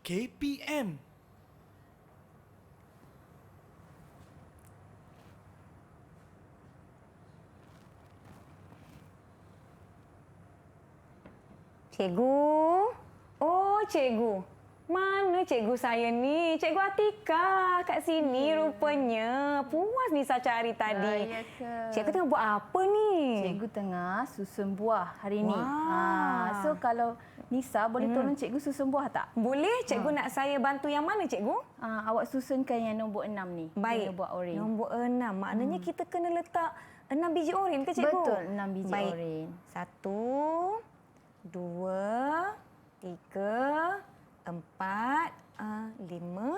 KPM. Cikgu? Oh, cikgu. Mana cikgu saya ni? Cikgu Atika kat sini rupanya. Puas Nisa cari tadi. Ya ke? Cikgu tengah buat apa ni? Cikgu tengah susun buah hari ni. Wah. So kalau Nisa boleh tolong cikgu susun buah tak? Boleh, cikgu nak saya bantu yang mana, cikgu? Awak susunkan yang nombor 6 ni. Baik. Guna buah oren. Nombor 6. Maknanya kita kena letak 6 biji oren ke, cikgu? Betul, 6 biji Baik. oren. 1, 2, 3, 4, 5,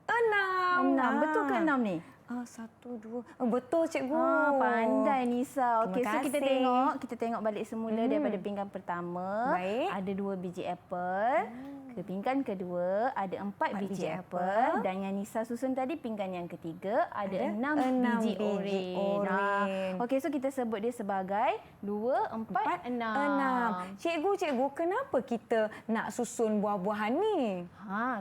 6. 6. Betul ke 6 ni? 1, 2. Betul, cikgu. Pandai Nisa. Okey, so Terima kita kasih. tengok balik semula daripada pinggan pertama. Baik. Ada 2 biji apel. Ke pinggan kedua ada 4 biji apel dan yang Nisa susun tadi pinggan yang ketiga ada 6 biji oren. Okey, so kita sebut dia sebagai 2, 4, 6. Cikgu, kenapa kita nak susun buah-buahan ni?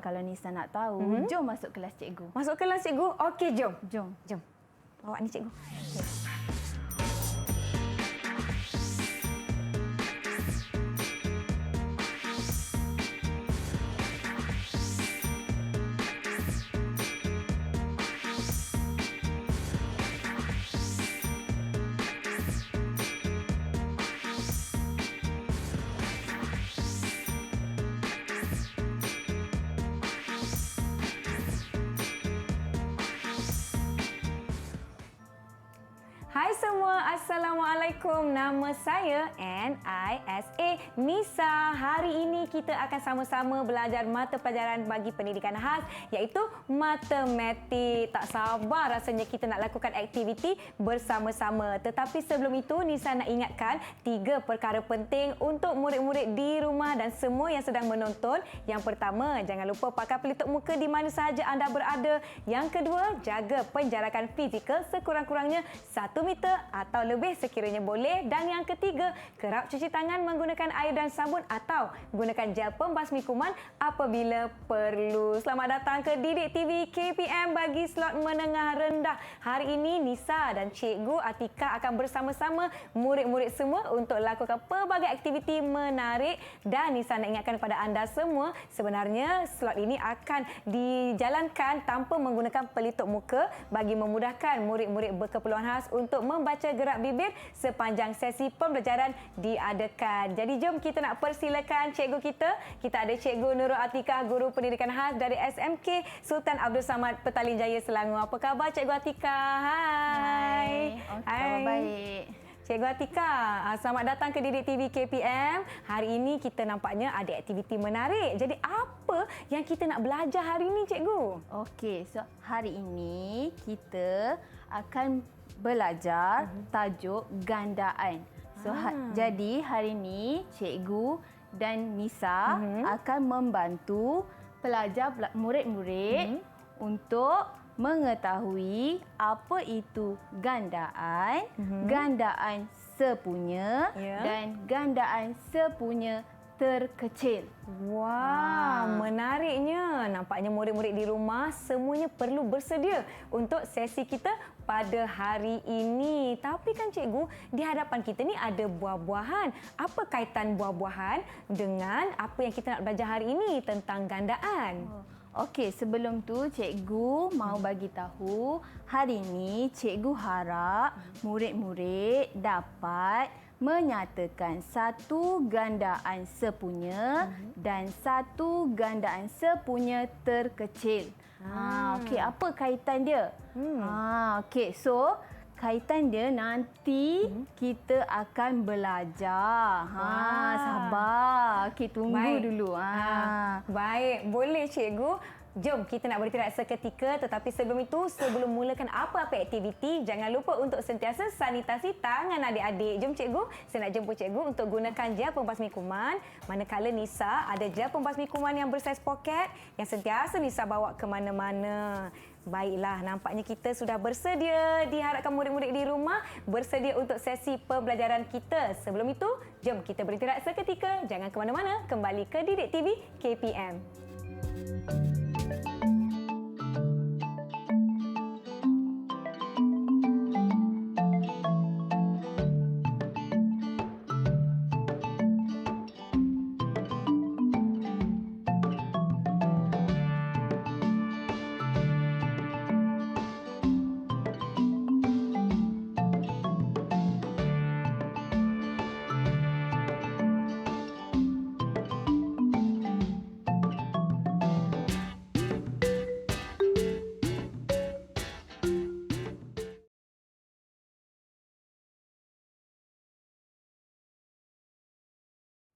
Kalau Nisa nak tahu, jom masuk kelas cikgu. Masuk kelas, cikgu? Okey, jom. Jom. Bawa ni, cikgu. Okay. Hai semua, Assalamualaikum. Nama saya NISA Nisa. Hari ini kita akan sama-sama belajar mata pelajaran bagi pendidikan khas iaitu matematik. Tak sabar rasanya kita nak lakukan aktiviti bersama-sama. Tetapi sebelum itu Nisa nak ingatkan 3 perkara penting untuk murid-murid di rumah dan semua yang sedang menonton. Yang pertama, jangan lupa pakai pelitup muka di mana sahaja anda berada. Yang kedua, jaga penjarakan fizikal sekurang-kurangnya 1 meter atau lebih sekiranya boleh. Dan yang ketiga, kerap cuci tangan menggunakan air dan sabun atau gunakan gel pembasmi kuman apabila perlu. Selamat datang ke Didik TV KPM bagi slot menengah rendah. Hari ini Nisa dan Cikgu Atika akan bersama-sama murid-murid semua untuk lakukan pelbagai aktiviti menarik. Dan Nisa nak ingatkan kepada anda semua, sebenarnya slot ini akan dijalankan tanpa menggunakan pelitup muka bagi memudahkan murid-murid berkeperluan khas untuk membaca gerak bibir sepanjang sesi pembelajaran diadakan. Jadi jom kita nak persilakan cikgu kita. Kita ada Cikgu Nurul Atika, Guru Pendidikan Khas dari SMK Sultan Abdul Samad, Petaling Jaya, Selangor. Apa khabar Cikgu Atika? Hai. Khabar baik. Cikgu Atika, selamat datang ke Didik TV KPM. Hari ini kita nampaknya ada aktiviti menarik. Jadi apa yang kita nak belajar hari ini, cikgu? Okey, so hari ini kita akan belajar tajuk gandaan. So jadi hari ini cikgu dan Nisa akan membantu pelajar murid-murid untuk mengetahui apa itu gandaan, gandaan sepunya dan gandaan sepunya terkecil. Wah, menariknya. Nampaknya murid-murid di rumah semuanya perlu bersedia untuk sesi kita pada hari ini. Tapi kan cikgu, di hadapan kita ni ada buah-buahan. Apa kaitan buah-buahan dengan apa yang kita nak belajar hari ini tentang gandaan? Okey, sebelum tu cikgu mau bagi tahu hari ini cikgu harap murid-murid dapat menyatakan satu gandaan sepunya dan satu gandaan sepunya terkecil. Okey, apa kaitan dia? Okey, so kaitan dia nanti kita akan belajar. Sabar. Okey, tunggu dulu. Baik, boleh cikgu. Jom kita nak beristirahat seketika, tetapi sebelum itu, sebelum mulakan apa-apa aktiviti, jangan lupa untuk sentiasa sanitasi tangan adik-adik. Jom cikgu, saya nak jemput cikgu untuk gunakan gel pembasmi kuman. Manakala Nisa ada gel pembasmi kuman yang bersaiz poket yang sentiasa Nisa bawa ke mana-mana. Baiklah, nampaknya kita sudah bersedia. Diharapkan murid-murid di rumah bersedia untuk sesi pembelajaran kita. Sebelum itu, jom kita beristirahat seketika. Jangan ke mana-mana, kembali ke Didik TV KPM.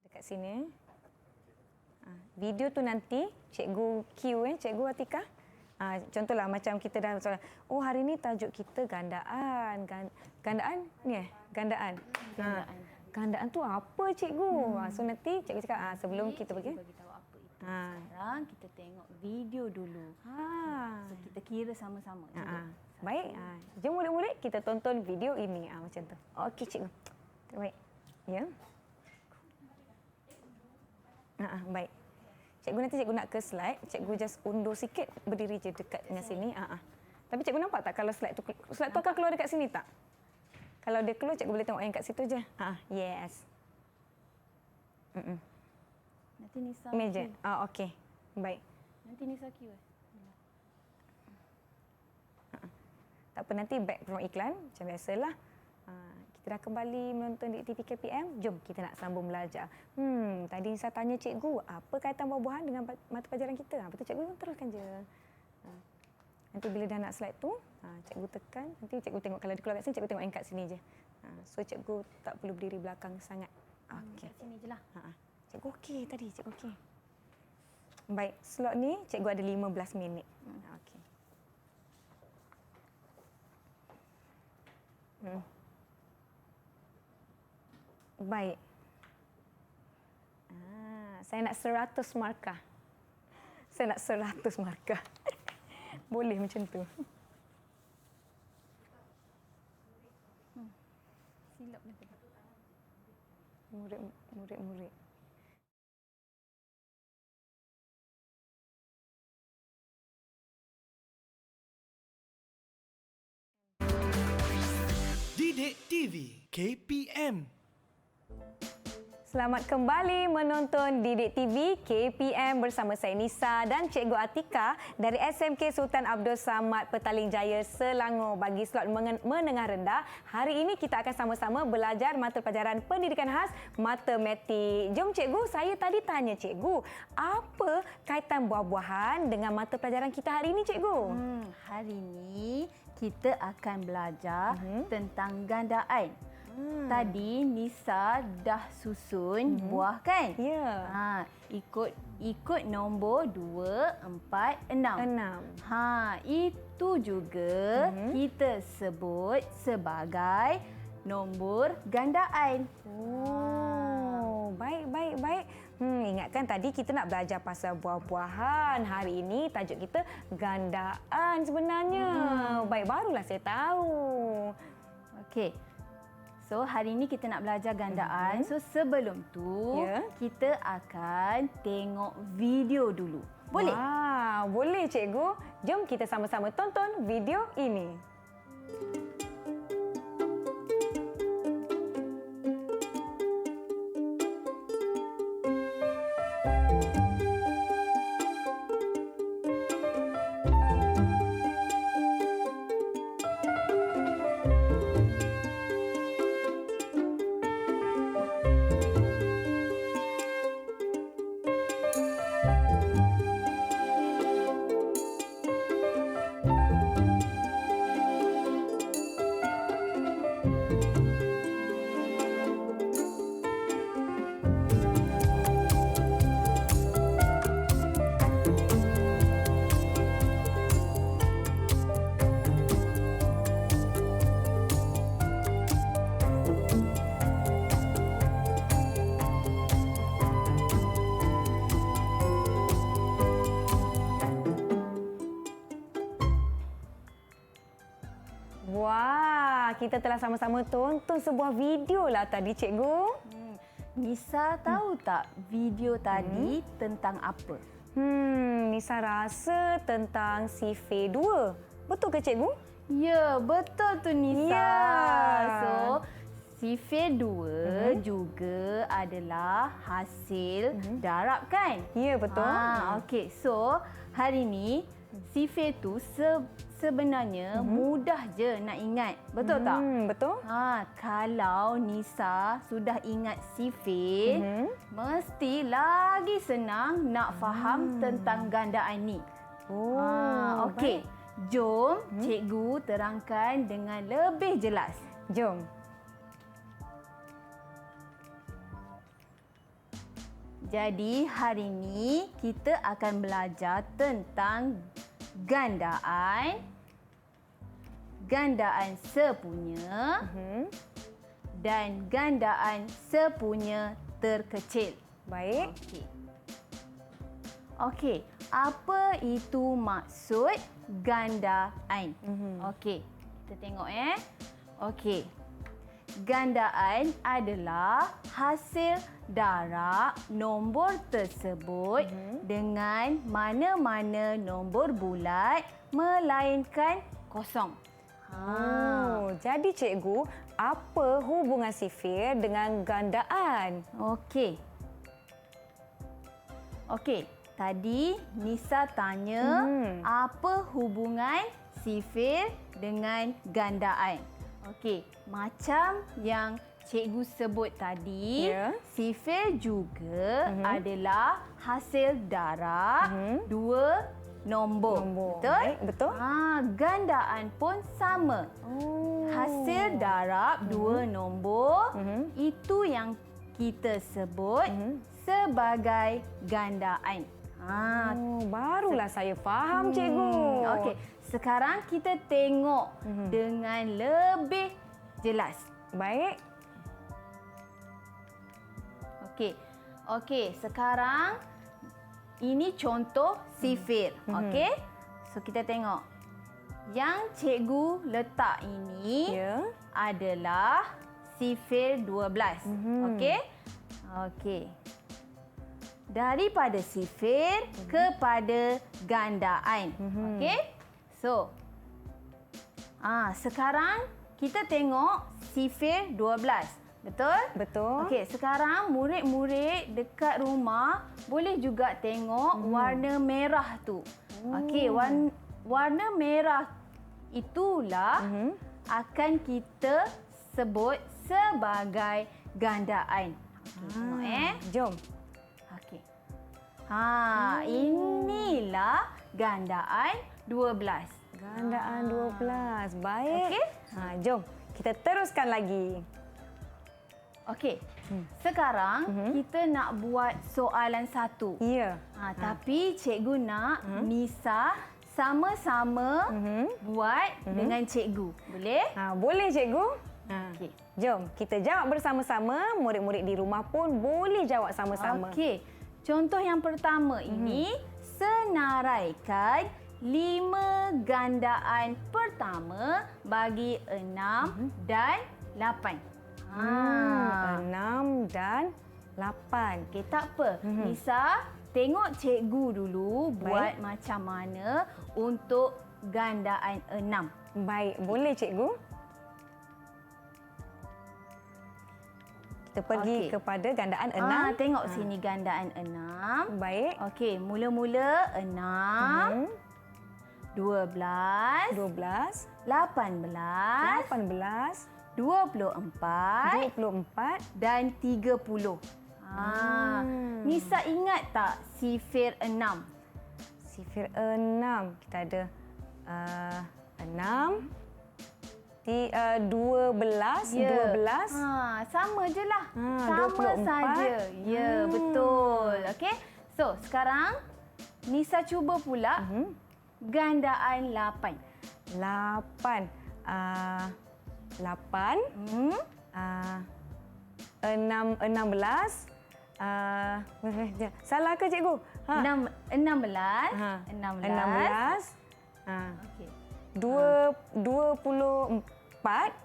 Dekat sini. Video tu nanti cikgu Q, cikgu Atika. Contohlah macam kita dah soalan, oh hari ni tajuk kita gandaan. Gandaan ni gandaan. Gandaan tu apa cikgu? So nanti cikgu cakap sebelum kita pergi. Bagi tahu apa itu. Sekarang kita tengok video dulu. So kita kira sama-sama. Baik. Jom murid-murid kita tonton video ini. Macam tu. Okey cikgu. Baik. Ya. Baik. Cikgu nanti cikgu nak ke slide, cikgu just undur sikit, berdiri je dekat dengan sini. Tapi cikgu nampak tak kalau slide tu akan keluar dekat sini tak? Kalau dia keluar, cikgu boleh tengok yang kat situ je. Yes. Nanti Nisa Meja. Q. Okey. Baik. Nanti Nisa Q. Tak apa, nanti back from iklan macam biasalah. Kita dah kembali menonton di TV KPM. Jom kita nak sambung belajar. Tadi saya tanya cikgu, apa kaitan buah-buahan dengan mata pelajaran kita? Betul cikgu, teruskan je. Nanti bila dah nak slide tu, cikgu tekan. Nanti cikgu tengok kalau dia keluar kat sini, cikgu tengok yang kat sini je. So cikgu tak perlu berdiri belakang sangat. Okey. Kat sini je lah. Cikgu okey tadi, cikgu okey. Baik, slot ni cikgu ada 15 minit. Okey. Baik. Saya nak 100 markah. Saya nak 100 markah. Boleh macam tu. Silap nanti. Murid. Didik TV KPM. Selamat kembali menonton Didik TV KPM bersama saya Nisa dan Cikgu Atika dari SMK Sultan Abdul Samad Petaling Jaya, Selangor. Bagi slot menengah rendah, hari ini kita akan sama-sama belajar mata pelajaran pendidikan khas matematik. Jom cikgu, saya tadi tanya cikgu, apa kaitan buah-buahan dengan mata pelajaran kita hari ini cikgu? Hari ini kita akan belajar tentang gandaan. Tadi Nisa dah susun buah kan? Ya. Ikut nombor 2, 4, 6. Itu juga kita sebut sebagai nombor gandaan. Baik. Ingatkan tadi kita nak belajar pasal buah-buahan. Hari ini tajuk kita gandaan sebenarnya. Baik, barulah saya tahu. Okey. So, hari ini kita nak belajar gandaan. So, sebelum tu, kita akan tengok video dulu. Boleh? Wah, boleh cikgu. Jom kita sama-sama tonton video ini. Wah, kita telah sama-sama tonton sebuah video lah tadi, cikgu. Nisa tahu tak video tadi tentang apa? Nisa rasa tentang sifir 2. Betul ke cikgu? Ya, betul tu Nisa. Ya. So, sifir 2 juga adalah hasil darab kan? Ya, betul. Okey. So, hari ni sifir tu sebenarnya mudah je nak ingat. Betul tak? Betul. Kalau Nisa sudah ingat sifir, mesti lagi senang nak faham tentang gandaan ni. Okey. Jom cikgu terangkan dengan lebih jelas. Jom. Jadi hari ini kita akan belajar tentang gandaan, gandaan sepunya dan gandaan sepunya terkecil. Baik. Okey, apa itu maksud gandaan? Okey, kita tengok Okey. Gandaan adalah hasil darab nombor tersebut dengan mana-mana nombor bulat melainkan kosong. Jadi cikgu, apa hubungan sifir dengan gandaan? Okey. Tadi Nisa tanya apa hubungan sifir dengan gandaan. Okey, macam yang cikgu sebut tadi, sifir juga adalah hasil darab dua nombor. Betul? Baik, betul. Gandaan pun sama. Hasil darab dua nombor itu yang kita sebut sebagai gandaan. Barulah saya faham, cikgu. Okey, sekarang kita tengok dengan lebih jelas. Baik. Okey, sekarang ini contoh sifir. Okey? So kita tengok. Yang cikgu letak ini adalah sifir 12. Okey. Daripada sifir kepada gandaan. Okey? So, sekarang kita tengok sifir 12. Betul? Betul. Okey, sekarang murid-murid dekat rumah boleh juga tengok warna merah tu. Okey, warna merah itulah akan kita sebut sebagai gandaan. Okey, tengok Jom. Okey. Inilah gandaan 12. Gandaan 12. Baik. Okey. Jom kita teruskan lagi. Okey. Sekarang kita nak buat soalan satu. Ya. Tapi cikgu nak Nisa sama-sama buat dengan cikgu. Boleh? Boleh, cikgu. Okey. Jom kita jawab bersama-sama. Murid-murid di rumah pun boleh jawab sama-sama. Okey. Contoh yang pertama ini, senaraikan 5 gandaan pertama bagi 6 dan 8. 6 dan 8. Okey, tak apa. Nisa, tengok cikgu dulu buat macam mana untuk gandaan 6. Baik, boleh cikgu. Kita pergi kepada gandaan 6. Tengok sini gandaan 6. Baik. Okey, mula-mula 6, 12, 12, 18, 18, 24 dan 30. Nisa ingat tak sifir 6? Sifir 6. Kita ada 6, 12, 12. Sama je lah. Sama 24. saja. Ya, betul. Okey. So, sekarang Nisa cuba pula gandaan 8. 8. 16. Salah ke cikgu? 16. 16. Okey. 24.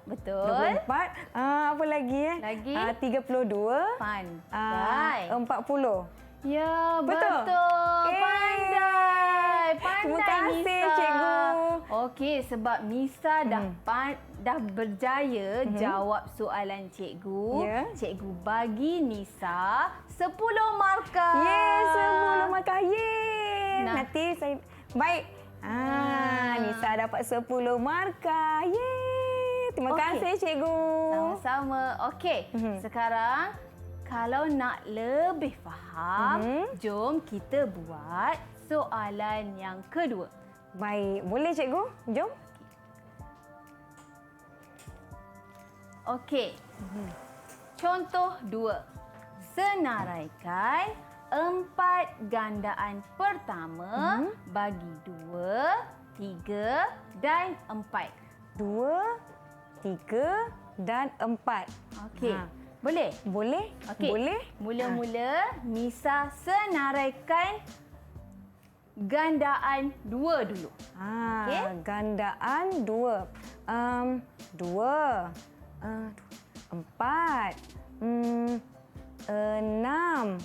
Betul. 24. Apa lagi? Lagi? 32. Pandai. 40. Ya, Betul? betul. Pandai. Terima Pandai, kasih, Nisa. cikgu. Okey, sebab Nisa dah berjaya jawab soalan cikgu. Ya. Cikgu bagi Nisa 10 markah. Yes, 10 markah. Yeay. Nah. Nanti saya... Baik. Nisa dapat 10 markah. Yeay. Terima Okey. kasih, cikgu. Sama-sama. Okey, sekarang kalau nak lebih faham, jom kita buat soalan yang kedua. Baik. Boleh, cikgu? Jom. Okey. Contoh 2. Senaraikan 4 gandaan pertama bagi 2, 3 dan 4. 2, 3 dan 4. Okey. Boleh? Boleh? Okey. Boleh? Mula-mula Nisa senaraikan gandaan 2 dulu. Okey. Gandaan 2. 2. 4. 6.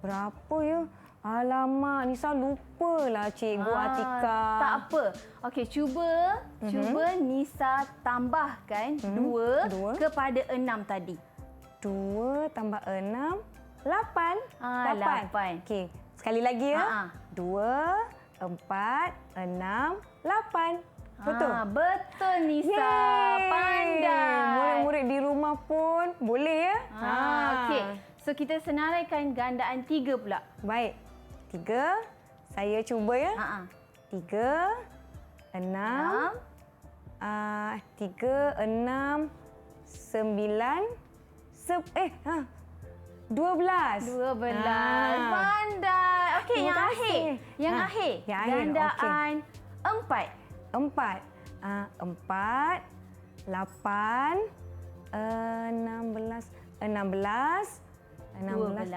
Berapa ya? Alamak, Nisa lupalah cikgu Atika. Tak apa. Okey, cuba Nisa tambahkan 2 kepada 6 tadi. 2 tambah 6, 8. 8. Okey, sekali lagi ya. 2, 4, 6, 8. Betul? Betul, Nisa. Yeay. Pandai. Murid-murid di rumah pun boleh ya. Okey. So, kita senaraikan gandaan 3 pula. Baik. 3. Saya cuba ya. 3, 6. 3, 6, 9. 12. 12. Pandai. Okey, Terima yang kasih. akhir. Yang akhir. Yang akhir, Gandaan 4. 4. 4, 8, 16. 12. 12.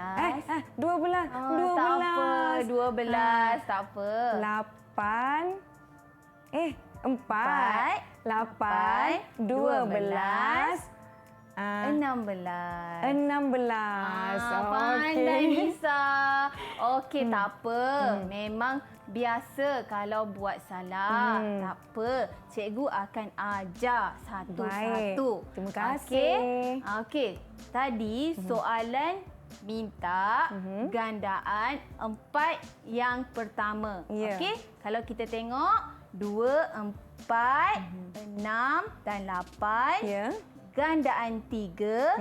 Tak apa. 12. Tak apa. 8. 4. 8. 12. 16. 16. Pandai, Nisa. Okey, tak apa. Memang biasa kalau buat salah. Tak apa. Cikgu akan ajar satu-satu. Baik. Terima kasih. Okey. Tadi soalan minta gandaan 4 yang pertama. Ya. Okey? Kalau kita tengok 2, 4, 6 dan 8. Ya. Gandaan 3,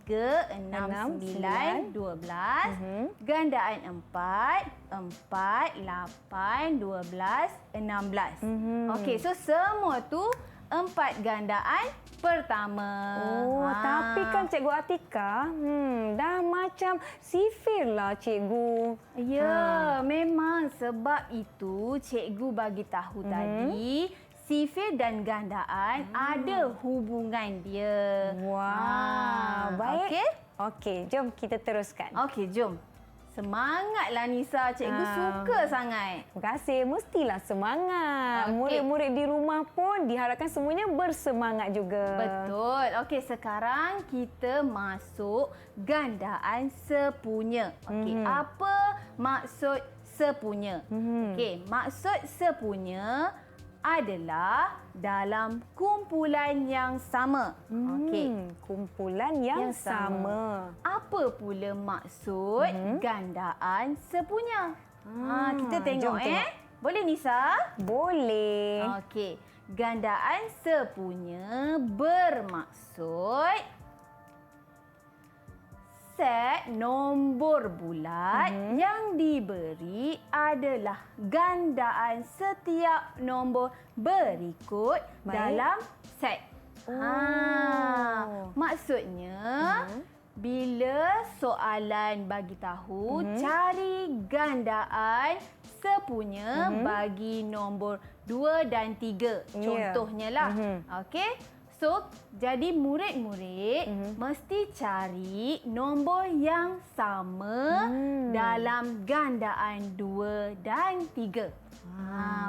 3, 6, 9, 12. Gandaan 4, 4, 8, 12, 16. Okey, so semua tu 4 gandaan pertama. Tapi kan Cikgu Atika, dah macam sifir lah Cikgu. Ya, memang sebab itu cikgu bagi tahu tadi sifir dan gandaan ada hubungan dia. Wah, baik. Okey? Okey, jom kita teruskan. Okey, jom. Semangatlah Nisa, cikgu suka sangat. Terima kasih. Mestilah semangat. Okey. Murid-murid di rumah pun diharapkan semuanya bersemangat juga. Betul. Okey, sekarang kita masuk gandaan sepunya. Okey, apa maksud sepunya? Okey, maksud sepunya adalah dalam kumpulan yang sama. Okey. Kumpulan yang sama. Apa pula maksud gandaan sepunya? Kita tengok jom tengok. Boleh Nisa? Boleh. Okey. Gandaan sepunya bermaksud set nombor bulat yang diberi adalah gandaan setiap nombor berikut dalam set. Maksudnya bila soalan bagi tahu cari gandaan sepunya bagi nombor 2 dan 3. Contohnya lah. Okey. So, jadi murid-murid mesti cari nombor yang sama dalam gandaan 2 dan 3.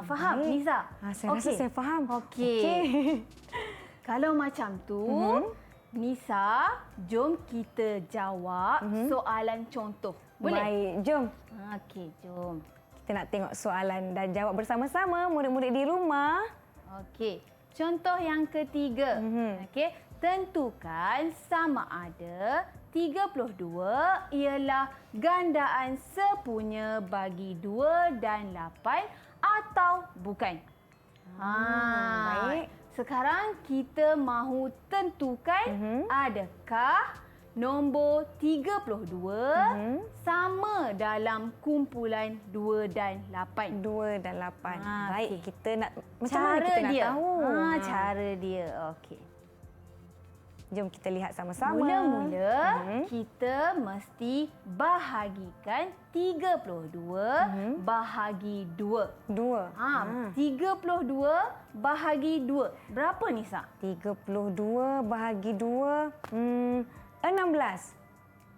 Faham, Nisa? Saya rasa saya faham. Okey. Kalau macam tu, Nisa, jom kita jawab soalan contoh. Boleh? Baik, jom. Okey, jom. Kita nak tengok soalan dan jawab bersama-sama murid-murid di rumah. Okey, contoh yang ketiga. Okey, tentukan sama ada 32 ialah gandaan sepunya bagi 2 dan 8 atau bukan. Baik. Sekarang kita mahu tentukan adakah nombor 32 sama dalam kumpulan 2 dan 8. 2 dan 8. Baik, okey. kita nak macam mana kita nak tahu? Cara dia. Okey. Jom kita lihat sama-sama. Mula-mula kita mesti bahagikan 32 bahagi 2. 2. 32 bahagi 2. Berapa Nisa? 32 bahagi 2. 16.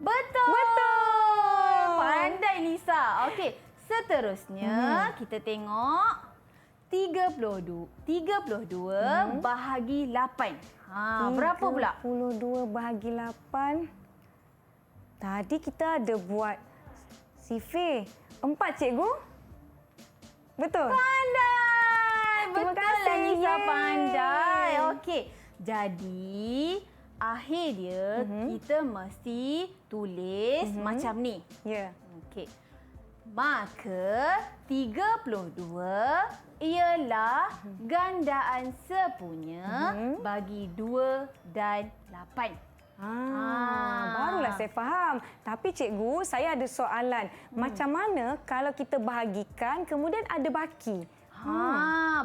Betul! Betul! Pandai Nisa. Okey, seterusnya kita tengok 32 bahagi 8. Berapa pula? 32 bahagi 8. Tadi kita ada buat sifir. 4, cikgu. Betul? Pandai! Terima Betul kasih. lah Nisa, Yeay. pandai. Okey, jadi akhir dia kita mesti tulis macam ni. Ya. Okey. Maka 32 ialah gandaan sepunya bagi 2 dan 8. Barulah saya faham. Tapi cikgu, saya ada soalan. Macam mana kalau kita bahagikan kemudian ada baki?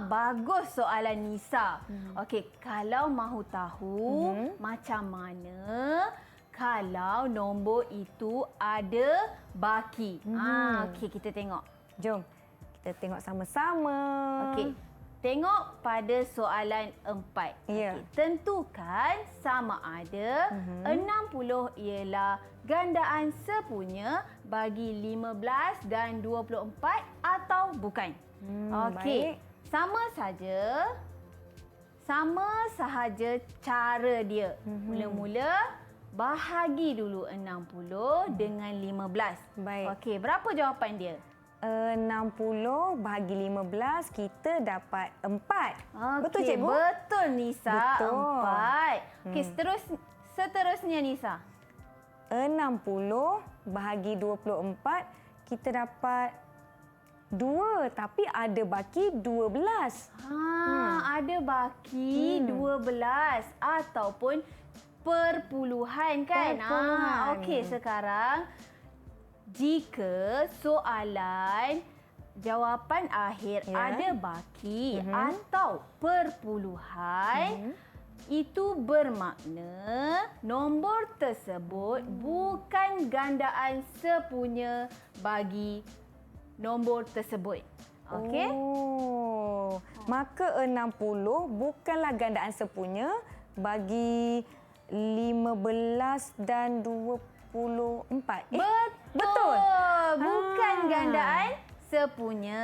Bagus soalan Nisa. Okey, kalau mahu tahu macam mana kalau nombor itu ada baki. Okey, kita tengok. Jom kita tengok sama-sama. Okey. Tengok pada soalan 4. Ya. Okey, tentukan sama ada 60 ialah gandaan sepunya bagi 15 dan 24 atau bukan. Okey. Baik. Sama sahaja cara dia. Mula-mula bahagi dulu 60 dengan 15. Baik. Okey, berapa jawapan dia? 60 bahagi 15 kita dapat 4. Betul Okey, cikgu? Betul Nisa. Betul. 4. Okey, seterusnya Nisa. 60 bahagi 24 kita dapat 2 tapi ada baki 12. Ada baki 12 ataupun perpuluhan kan? Perpuluhan. Okey, sekarang jika soalan jawapan akhir ada baki atau perpuluhan, itu bermakna nombor tersebut bukan gandaan sepunya bagi nombor tersebut. Okey? Maka 60 bukanlah gandaan sepunya bagi 15 dan 24. Betul. Bukan gandaan sepunya.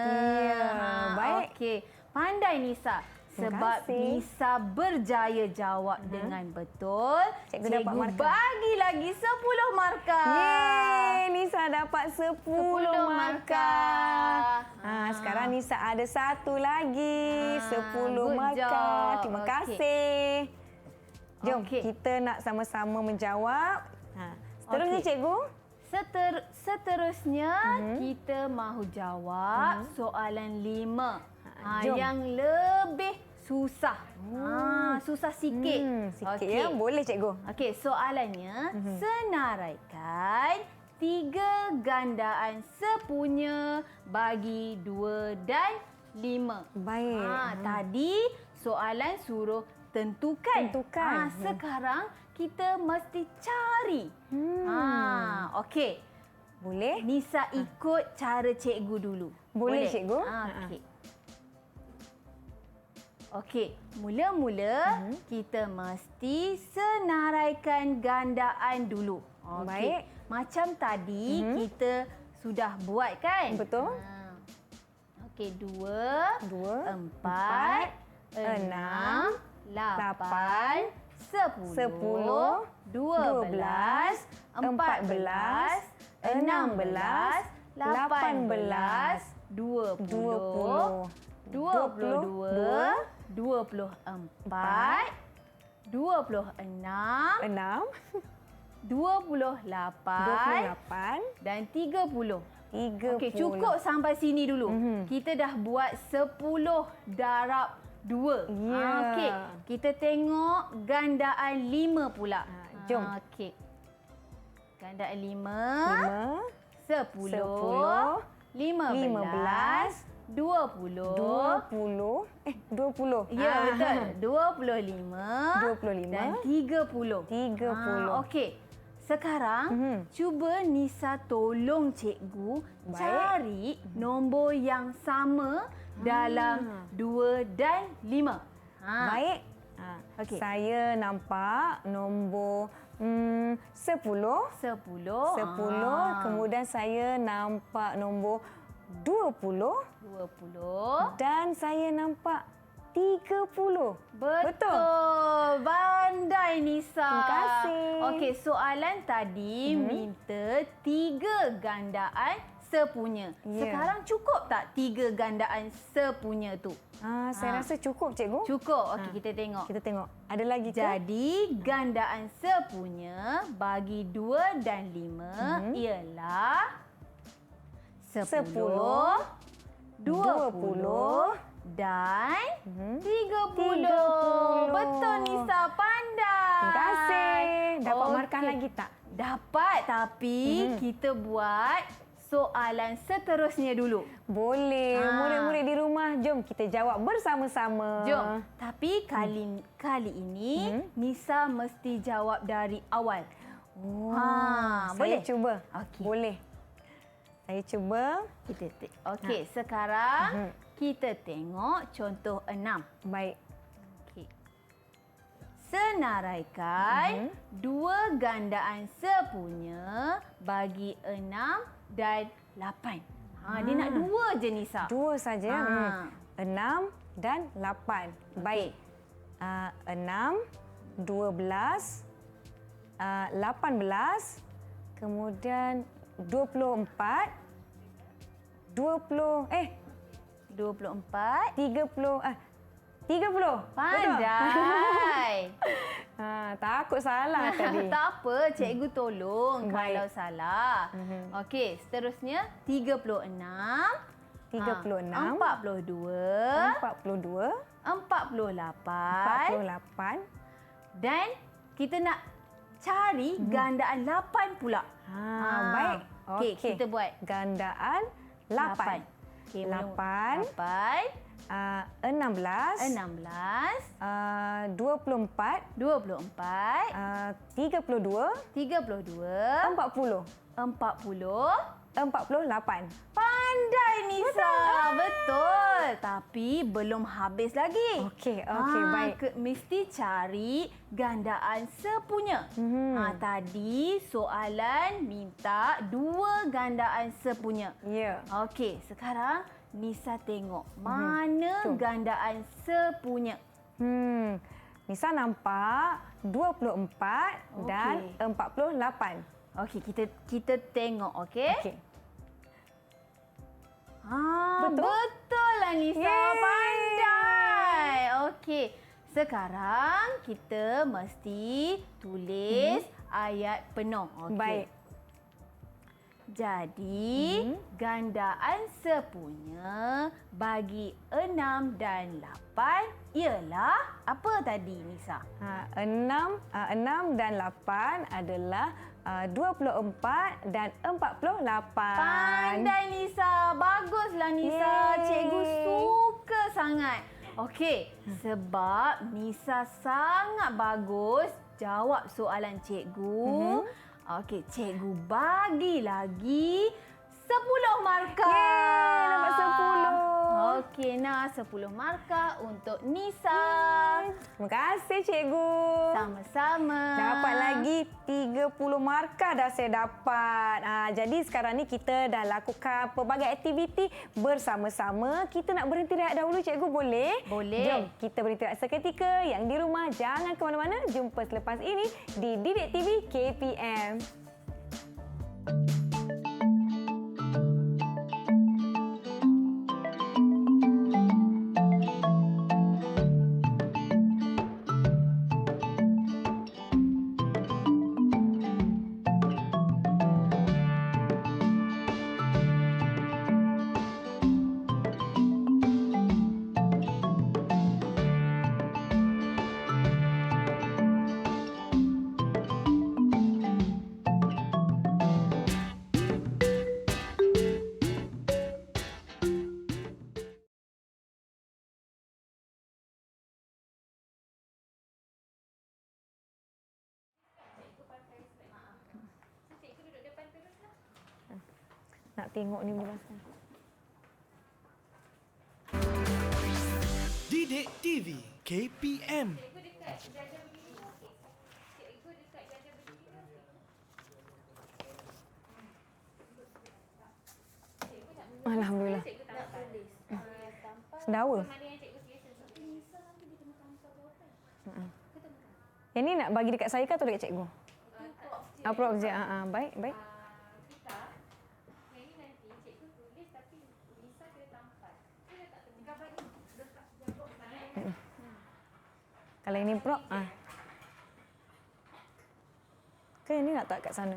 Ya, baik. Okey. Pandai Nisa. Terima Sebab kasih. Nisa berjaya jawab dengan betul. Cikgu dapat markah. bagi lagi 10 markah. Yeay, Nisa dapat 10 markah. markah. Sekarang Nisa ada satu lagi. 10 good markah. job. Terima Okey. kasih. Jom Okey. kita nak sama-sama menjawab. Seterusnya Okey. cikgu. Seterusnya kita mahu jawab soalan 5. Jom. Yang lebih susah. Susah sikit. Sikit Okey. ya. Boleh cikgu. Okey, soalannya senaraikan 3 gandaan sepunya bagi 2 dan 5. Baik. Tadi soalan suruh tentukan. Sekarang kita mesti cari. Okey. Boleh? Nisa ikut cara cikgu dulu. Boleh, cikgu. Okey. Okey, mula-mula kita mesti senaraikan gandaan dulu. Okey. Baik. Macam tadi kita sudah buat kan? Betul. Okey, 2, 4, 6, 8, 10, 12, 14, 16, 18, 20, 22, 24, 26, 28 dan 30. Okey, cukup sampai sini dulu. Kita dah buat 10 darab 2. Ya. Okey, kita tengok gandaan 5 pula. Jom. Okey. Gandaan 5, 10, 15, 20. 20. Ya, betul. 25 dan 30. 30. Okey. Sekarang, cuba Nisa tolong cikgu cari nombor yang sama dalam 2 dan 5. Baik. Okey. Saya nampak nombor 10. 10. Kemudian saya nampak nombor 20 dan saya nampak 30. Betul. Pandai Nisa. Terima kasih. Okey, soalan tadi minta 3 gandaan sepunya. Ya. Sekarang cukup tak 3 gandaan sepunya tu? Saya rasa cukup, cikgu. Cukup. Okey, kita tengok. Kita tengok. Ada lagi ke? Jadi, gandaan sepunya bagi 2 dan 5 ialah 10, 20 dan 30. Betul Nisa, pandai. Terima kasih. Dapat markah Okey. lagi tak? Dapat, tapi kita buat soalan seterusnya dulu. Boleh. Murid-murid di rumah, jom kita jawab bersama-sama. Jom. Tapi kali ini Nisa mesti jawab dari awal. Saya boleh? cuba. Okey. Boleh. Saya cuba. Okey, sekarang kita tengok contoh 6. Baik. Okey. Senaraikan 2 gandaan sepunya bagi 6 dan 8. Dia nak 2 je Nisa. 2 saja. 6 dan 8. Baik. 6, 12, 18, kemudian 24, 30, 24. 30. Pandai. Takut salah tadi. Tak apa, cikgu tolong Baik. kalau salah. Okey, seterusnya 36, 36, 42, 42, 48 48. dan kita nak cari gandaan 8 pula. Baik. Okey, Okey. kita buat Gandaan 8. Okey, 8, 16, 24, 24, 32, 32, 40, 40. 48. Pandai Nisa. Betul. Tapi belum habis lagi. Okey, baik. Mesti cari gandaan sepunya. Tadi soalan minta 2 gandaan sepunya. Ya. Okey, sekarang Nisa tengok mana gandaan sepunya. Nisa nampak 24 dan 48. Okey, kita tengok, okey? Okey. Betul lah Nisa. Yeay. Pandai. Okey. Sekarang kita mesti tulis ayat penuh. Okey. Baik. Jadi, gandaan sepunya bagi 6 dan 8 ialah apa tadi Nisa? 6 dan 8 adalah 24 dan 48. Pandai Nisa. Baguslah Nisa. Yeay. Cikgu suka sangat. Okey, sebab Nisa sangat bagus jawab soalan cikgu. Okey, cikgu bagi lagi 10 markah. Yeay, dapat 10. Okey, nah 10 markah untuk Nisa. Terima kasih cikgu. Sama-sama. Dapat lagi 30 markah dah saya dapat. Jadi sekarang ni kita dah lakukan pelbagai aktiviti bersama-sama. Kita nak berhenti rehat dahulu cikgu, boleh? Boleh. Jom kita berhenti rehat seketika. Yang di rumah jangan ke mana-mana. Jumpa selepas ini di Didik TV KPM. Nak tengok ni berasa. Didik TV KPM. Alhamdulillah. Sedawa. Yang ni nak bagi dekat saya ke atau dekat cikgu? Prop je. Baik, baik. Kalau ini prop, ke ini nak tak kat sana?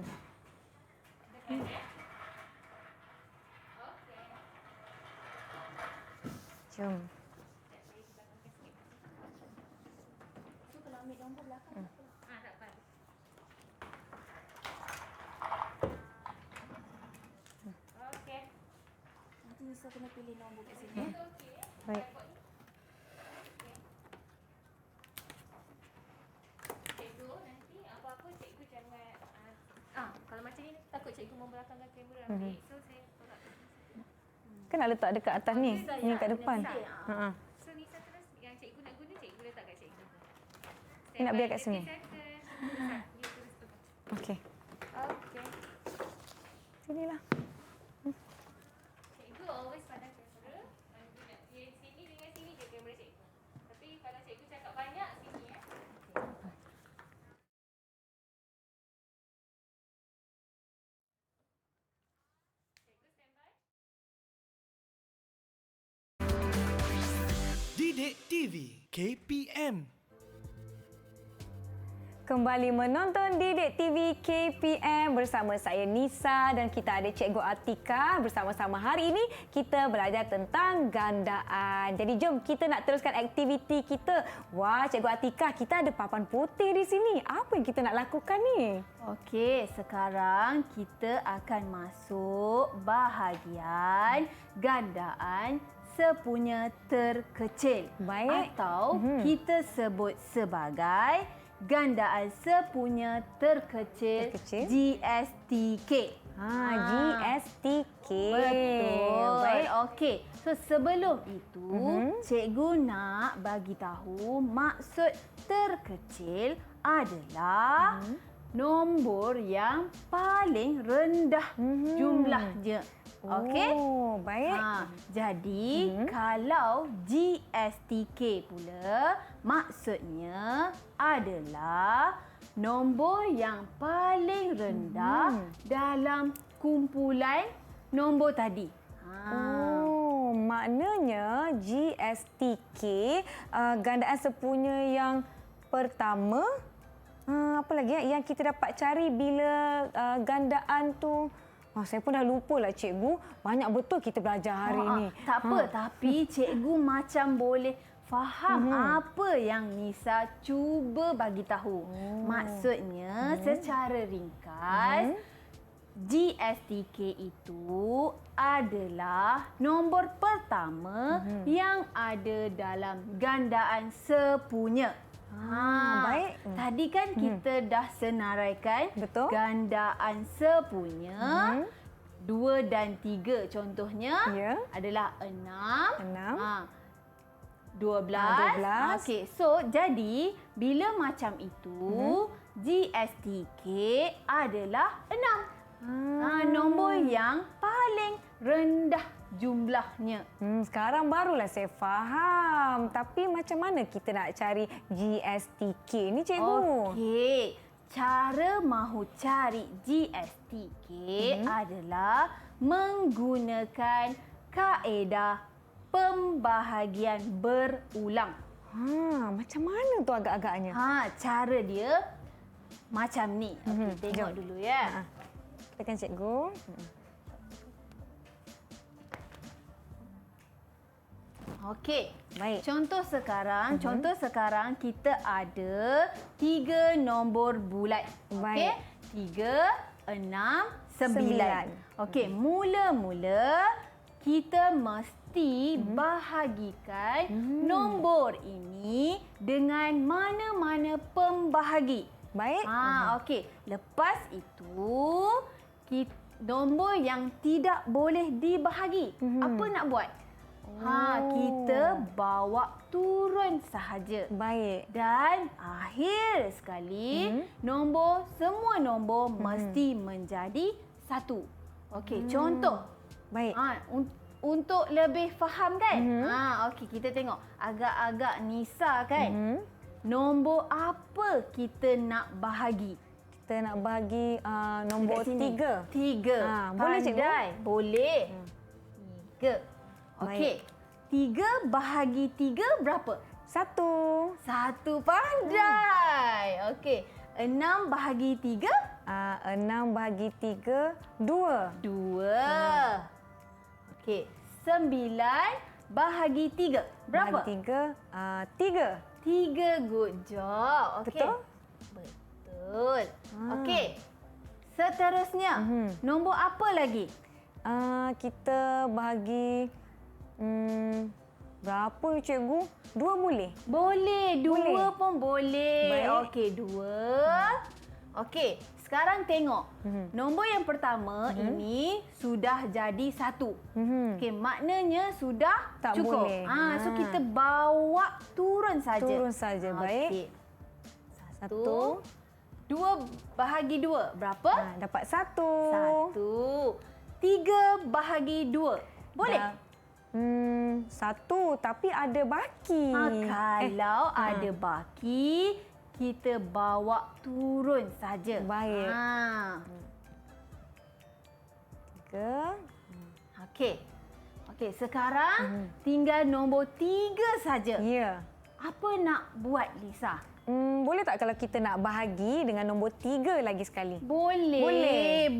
Jom. Nanti Nisa kena pilih nombor kat sini. Baik. Kalau macam ni takut cikgu membelakangkan kamera ambil. So saya tolak. Kan nak letak dekat atas ni. Ni kat depan. So Nisa terus yang cikgu nak guna, cikgu letak kat cikgu. Ni nak biar kat sini. Okey. Okey. Sinilah. Cikgu always pandang kamera. Yang sini dengan sini je kamera cikgu. Tapi kalau cikgu cakap banyak, sini ya. Didik TV KPM. Kembali menonton Didik TV KPM bersama saya Nisa dan kita ada Cikgu Atika. Bersama-sama hari ini kita belajar tentang gandaan. Jadi jom kita nak teruskan aktiviti kita. Wah, Cikgu Atika, kita ada papan putih di sini. Apa yang kita nak lakukan ni? Okey, sekarang kita akan masuk bahagian gandaan sepunya terkecil. Baik. Atau kita sebut sebagai gandaan sepunya terkecil, Terkecil. GSTK. GSTK. Betul. Baik. Okey. So sebelum itu, cikgu nak bagi tahu maksud terkecil adalah nombor yang paling rendah jumlahnya. Okey? Oh, baik. Jadi kalau GSTK pula maksudnya adalah nombor yang paling rendah dalam kumpulan nombor tadi. Oh, maknanya GSTK gandaan sepunya yang pertama. Apa lagi yang kita dapat cari bila gandaan tu? Saya pun dah lupa lah cikgu. Banyak betul kita belajar hari ni. Tak apa, tapi cikgu macam boleh faham apa yang Nisa cuba bagi tahu. Maksudnya secara ringkas, GSTK itu adalah nombor pertama yang ada dalam gandaan sepunya. Baik. Tadi kan kita dah senaraikan Betul. gandaan sepunya 2 dan 3 contohnya Ya. adalah 6. 6. 12. 12. Okey, so jadi bila macam itu GSTK adalah 6. Nombor yang paling rendah jumlahnya. Sekarang barulah saya faham. Tapi macam mana kita nak cari GSTK ni, cikgu? Okey, cara mahu cari GSTK adalah menggunakan kaedah pembahagian berulang. Macam mana tu agak-agaknya? Cara dia macam ni. Okey, tengok jom. dulu ya. Tekan cikgu. Okey. Baik. Contoh sekarang kita ada 3 nombor bulat. Okey. Baik. 3, 6, 9. 9. Okey, mula-mula kita mesti bahagikan nombor ini dengan mana-mana pembahagi. Baik. Okey. Lepas itu nombor yang tidak boleh dibahagi. Apa nak buat? Kita bawa turun sahaja. Baik. Dan akhir sekali semua nombor mesti menjadi 1. Okey, contoh. Baik. Untuk lebih faham kan? Okey, kita tengok agak-agak Nisa kan. Nombor apa kita nak bahagi? Kita nak bagi nombor 3. 3. Boleh, cikgu? Boleh. 3. Okey. 3 bahagi 3 berapa? 1. 1, pandai. Okey. 6 bahagi 3? 6 bahagi 3, 2. 2. Okey. 9 bahagi 3 berapa? Bahagi 3, 3. 3, good job. Okey. Betul? Betul. Okey. Seterusnya, nombor apa lagi? Kita bahagi berapa cikgu? 2 boleh? Boleh, 2 Boleh. pun boleh. Baik. Okey, 2. Okey, sekarang tengok. Nombor yang pertama ini sudah jadi 1. Okey, maknanya sudah Tak cukup. boleh. So kita bawa turun saja. Turun saja, baik. Okey. 1. 2 bahagi 2 berapa? Dapat 1. 1. 3 bahagi 2. Boleh? 1 tapi ada baki. Kalau ada baki, kita bawa turun saja. Baik. 3. Okey. Okey, sekarang tinggal nombor 3 saja. Ya. Apa nak buat, Lisa? Boleh tak kalau kita nak bahagi dengan nombor 3 lagi sekali? Boleh.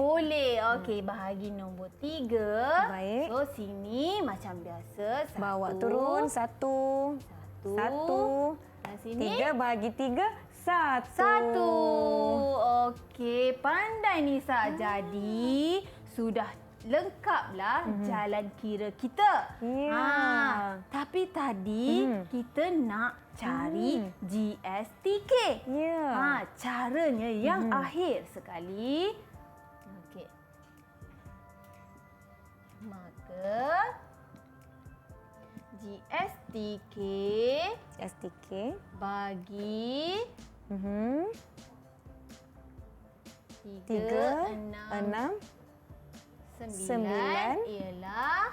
Okey, bahagi nombor 3. Baik. So, sini macam biasa. 1. Bawa turun 1. 1. Dan sini 3 bahagi 3, 1. 1. Okey, pandai Nisa. Jadi, sudah lengkaplah jalan kira kita. Ya. Tapi tadi kita nak cari GSTK. Ya. Caranya yang akhir sekali. Okey. Maka GSTK STK. bagi 3, 6, 9 ialah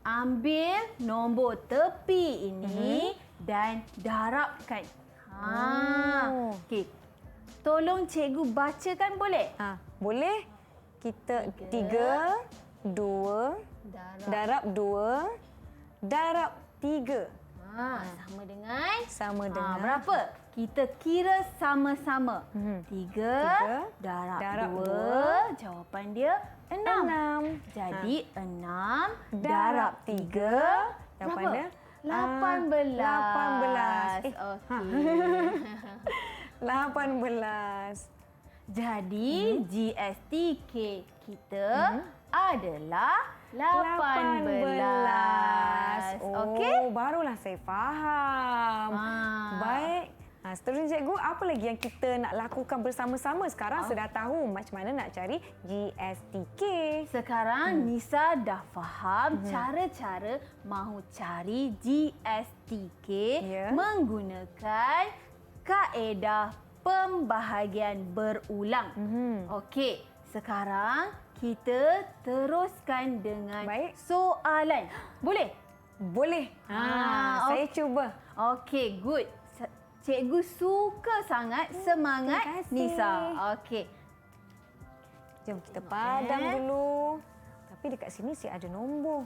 ambil nombor tepi ini dan darabkan. Okey. Tolong cikgu bacakan boleh? Boleh. Kita 3, 2, darab 2, darab 3. Sama dengan berapa? berapa? Kita kira sama-sama. 3 darab 2. Jawapan dia 6. Jadi 6 darab 3. Jawapan dia 18. 18. Okey. 18. Jadi GSTK kita adalah 18. Okey? Barulah saya faham. Baik. Seterusnya cikgu, apa lagi yang kita nak lakukan bersama-sama? Sekarang sudah tahu macam mana nak cari GSTK. Sekarang Nisa dah faham cara-cara mahu cari GSTK menggunakan kaedah pembahagian berulang. Okey, sekarang kita teruskan dengan soalan. Boleh? Boleh. Saya cuba. Okey, good. Cikgu suka sangat semangat terima kasih. Nisa. Okey. Jom kita padam dulu. Tapi dekat sini saya ada nombor.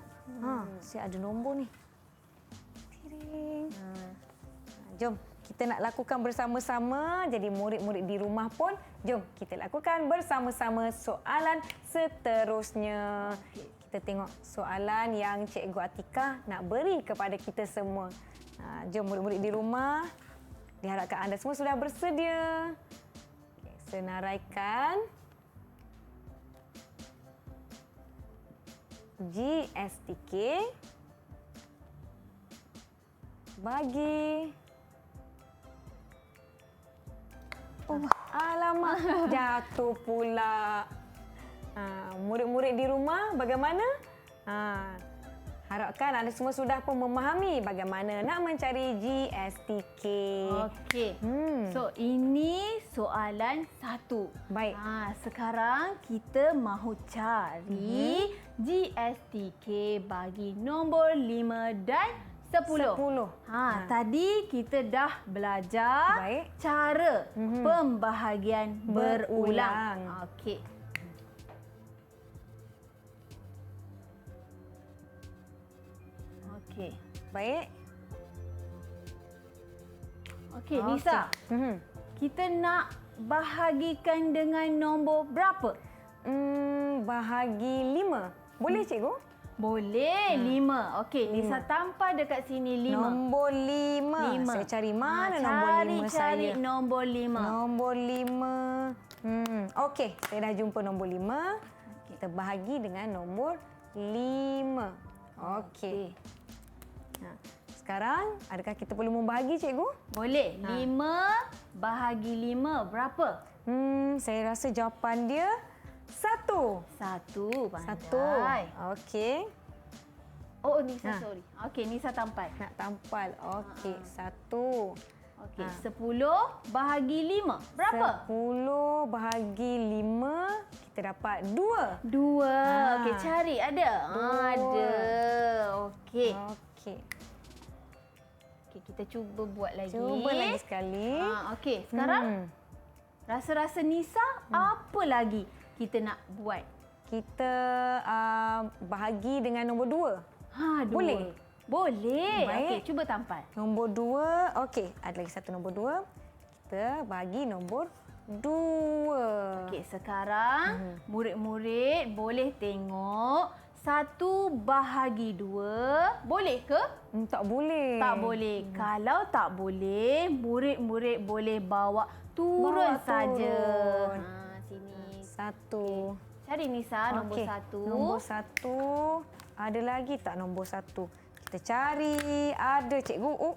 Saya ada nombor ni. Tiring. Jom kita nak lakukan bersama-sama. Jadi murid-murid di rumah pun jom kita lakukan bersama-sama soalan seterusnya. Kita tengok soalan yang Cikgu Atika nak beri kepada kita semua. Jom murid-murid di rumah. Diharapkan anda semua sudah bersedia. Senaraikan. GSTK bagi... alamak, jatuh pula. Murid-murid di rumah bagaimana? Harapkan anda semua sudah pun memahami bagaimana nak mencari GSTK. Okey. So ini soalan 1. Baik. Sekarang kita mahu cari GSTK bagi nombor 5 dan 10. Tadi kita dah belajar cara pembahagian berulang. Okey. Okey. Baik. Okey, Nisa. Kita nak bahagikan dengan nombor berapa? Bahagi 5. Boleh cikgu? Boleh, 5. Okey, Nisa tampal dekat sini 5. Nombor 5. Saya cari mana nombor 5 saya. Cari nombor 5. Nombor 5. Okey, saya dah jumpa nombor 5. Kita bahagi dengan nombor 5. Okey. Sekarang, adakah kita perlu membahagi, cikgu? Boleh. 5 bahagi 5 berapa? Saya rasa jawapan dia 1. 1. Pandai. Okey. Oh, Nisa, sorry. Okey, Nisa tampal. Nak tampal. Okey, 1. Okey, 10 bahagi 5 berapa? 10 bahagi 5, kita dapat 2. 2. Okey, cari. Ada? Ada. Okey. Okey. Okey, kita cuba buat lagi. Cuba lagi sekali. Okey, sekarang rasa-rasa Nisa apa lagi kita nak buat? Kita bahagi dengan nombor 2. 2. Boleh? Boleh. Baik. Okey, cuba tampal. Nombor 2. Okey, ada lagi satu nombor 2. Kita bahagi nombor 2. Okey, sekarang murid-murid boleh tengok 1 bahagi 2. Boleh ke? Tak boleh. Tak boleh. Kalau tak boleh, murid-murid boleh bawa turun saja. Sini. 1. Cari Nisa nombor 1. Nombor 1. Ada lagi tak nombor 1? Kita cari. Ada cikgu.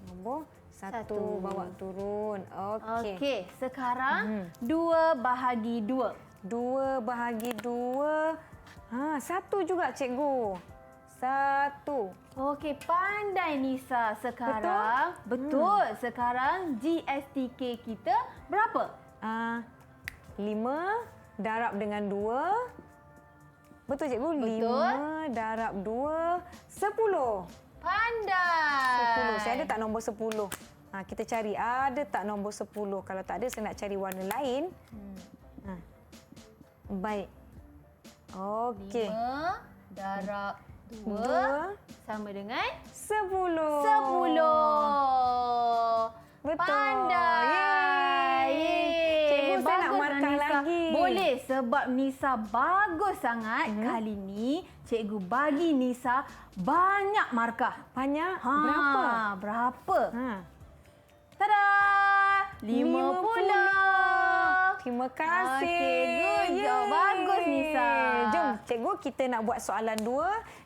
Nombor 1 bawa turun. Okey. Okey, sekarang 2 bahagi 2. 2 bahagi 2. 1 juga cikgu. 1. Okey, pandai Nisa sekarang. Betul. Sekarang GSTK kita berapa? 5 darab dengan 2. Betul cikgu? Betul. 5 darab 2, 10. Pandai. 10. Saya ada tak nombor 10? Kita cari ada tak nombor 10. Kalau tak ada, saya nak cari warna lain. Baik. Okey. 5 darab 2 sama dengan 10. 10. Betul. Pandai. Cikgu, saya nak Bagus markah Nisa. lagi. Boleh sebab Nisa bagus sangat. Kali ni cikgu bagi Nisa banyak markah. Banyak? Berapa? Berapa? Tada! 50. terima kasih. Okey, good job. Bagus, Nisa. Jom, cikgu kita nak buat soalan 2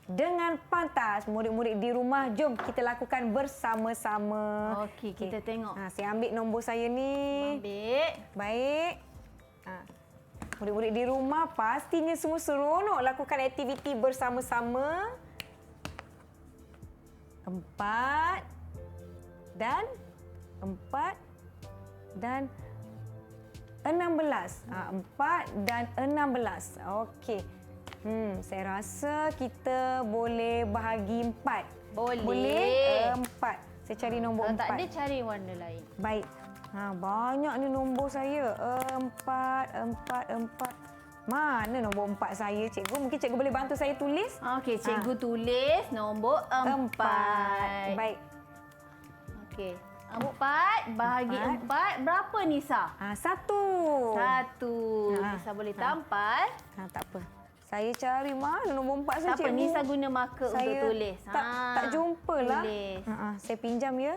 dengan pantas. Murid-murid di rumah, jom kita lakukan bersama-sama. Okey, kita tengok. Saya ambil nombor saya ni. Ambil. Baik. Murid-murid di rumah pastinya semua seronok lakukan aktiviti bersama-sama. 4 dan 16. 4 dan 16. Okey. Saya rasa kita boleh bahagi 4. Boleh. 4. Saya cari nombor 4. Kalau tak ada, cari warna lain. Baik. Banyak ni nombor saya. 4. Mana nombor 4 saya, cikgu? Mungkin cikgu boleh bantu saya tulis? Okey, cikgu tulis nombor 4. Baik. Okey. 4 bahagi 4 berapa, Nisa? 1. 1. Nisa boleh tampak. Tak apa. Saya cari mana nombor 4 saya, Tak apa, cikgu. Nisa guna marker Saya untuk tulis. Tak jumpalah. Tulis. Saya pinjam ya.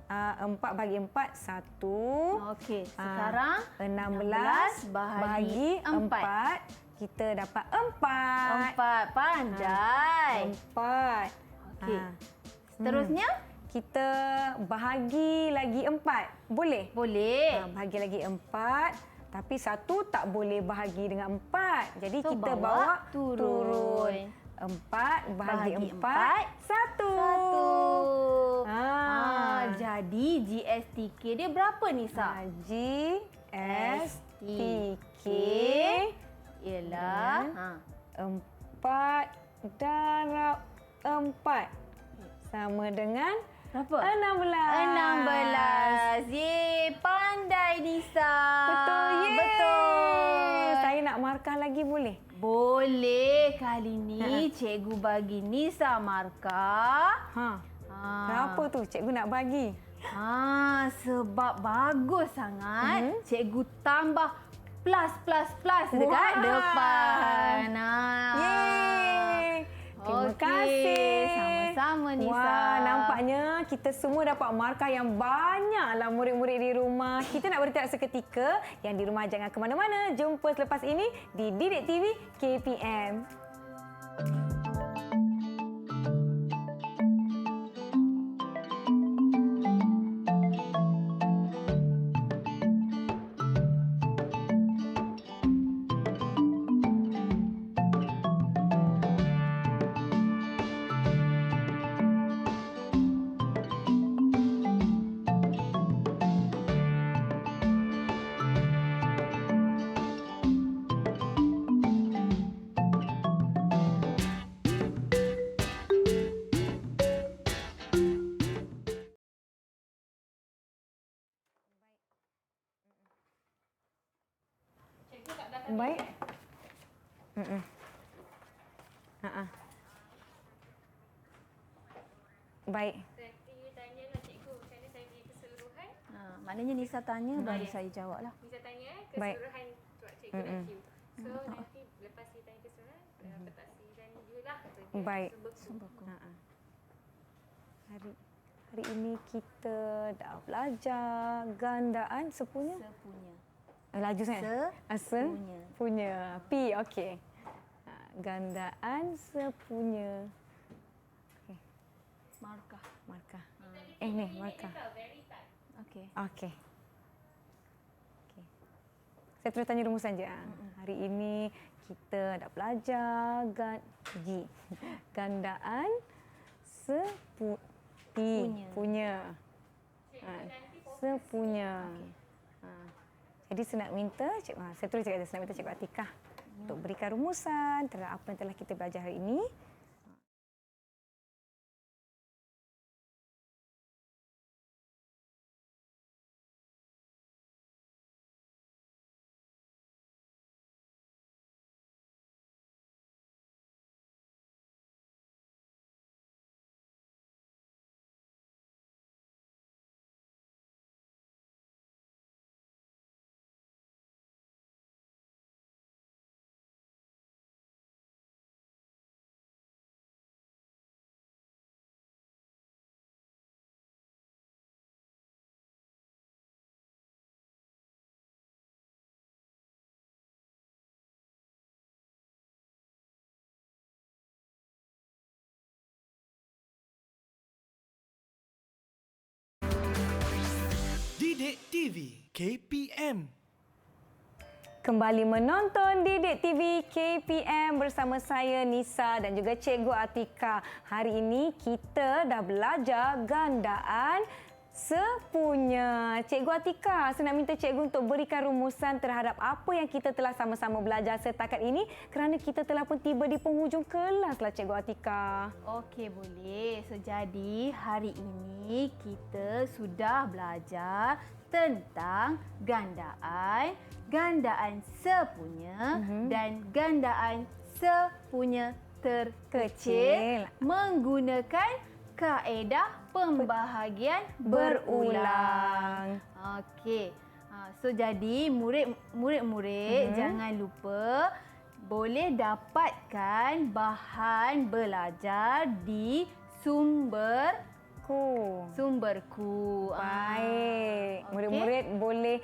4 bahagi 4, 1. Okey, sekarang 16 bahagi 4. Kita dapat 4. 4. Pandai. 4. Okey. Seterusnya? Kita bahagi lagi 4. Boleh? Boleh. Bahagi lagi 4. Tapi 1 tak boleh bahagi dengan 4. Jadi So, kita bawa bawa turun. 4 bahagi Bahagi 4, 1. 1. Jadi GSTK dia berapa, Nisa? GSTK Ialah 4 darab 4 sama dengan berapa? 16. 16. Yeay, pandai Nisa. Betul, ye. Betul. Saya nak markah lagi boleh? Boleh. Kali ni cikgu bagi Nisa markah. Kenapa tu cikgu nak bagi? Sebab bagus sangat. Cikgu tambah plus dekat depan. Yeay. Terima kasih. Sama-sama, Nisa. Wah, nampaknya kita semua dapat markah yang banyaklah murid-murid di rumah. Kita nak berhenti seketika. Yang di rumah jangan ke mana-mana. Jumpa selepas ini di Didik TV KPM. Baik. Baik. Saya tanyalah cikgu, macam mana saya beri keseluruhan? Maknanya Nisa tanya baru saya jawablah. Bisa tanya Baik. keseluruhan cikgu dan Q. So nanti lepas saya tanya keseluruhan, petasi dan julah. Baik. Sumberku. Hari ini kita dah belajar gandaan sepunya. Sepunya. Laju sangat. Sepunya. Punya. P, okey. Gandaan sepunya. Markah. Markah. Ni markah. Okey. Okey. Saya terus tanya rumus saja. Hari ini kita dah belajar gandaan punya. Sepunya. Jadi saya nak minta saya terus cakap saya nak minta Cikgu Atikah untuk berikan rumusan terhadap apa yang telah kita belajar hari ini. Didik TV KPM. Kembali menonton Didik TV KPM bersama saya Nisa dan juga Cikgu Atika. Hari ini kita dah belajar gandaan sepunya. Cikgu Atika, saya nak minta cikgu untuk berikan rumusan terhadap apa yang kita telah sama-sama belajar setakat ini kerana kita telah pun tiba di penghujung kelas lah Cikgu Atika. Okey, boleh. So, jadi hari ini kita sudah belajar tentang gandaan, gandaan sepunya dan gandaan sepunya terkecil menggunakan kaedah pembahagian berulang. Okey. So jadi murid-murid jangan lupa boleh dapatkan bahan belajar di sumberku. Baik. Murid-murid boleh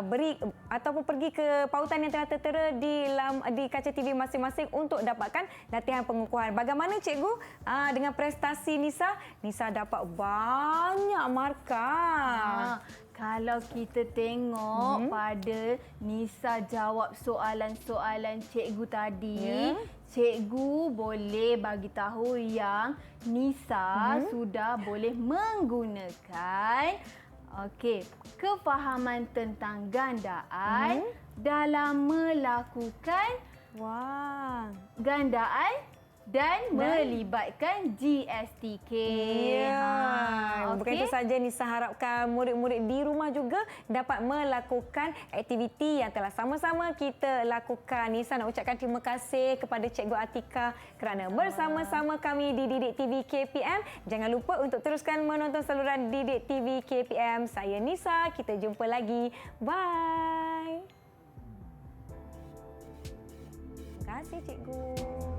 beri ataupun pergi ke pautan yang telah tertera di kaca TV masing-masing untuk dapatkan latihan pengukuhan. Bagaimana cikgu dengan prestasi Nisa? Nisa dapat banyak markah. Kalau kita tengok pada Nisa jawab soalan-soalan cikgu tadi, cikgu boleh bagi tahu yang Nisa sudah boleh menggunakan kefahaman tentang gandaan dalam melakukan gandaan dan melibatkan GSTK. Bukan itu saja, Nisa harapkan murid-murid di rumah juga dapat melakukan aktiviti yang telah sama-sama kita lakukan. Nisa nak ucapkan terima kasih kepada Cikgu Atika kerana bersama-sama kami di Didik TV KPM. Jangan lupa untuk teruskan menonton saluran Didik TV KPM. Saya Nisa, kita jumpa lagi. Bye. Terima kasih Cikgu.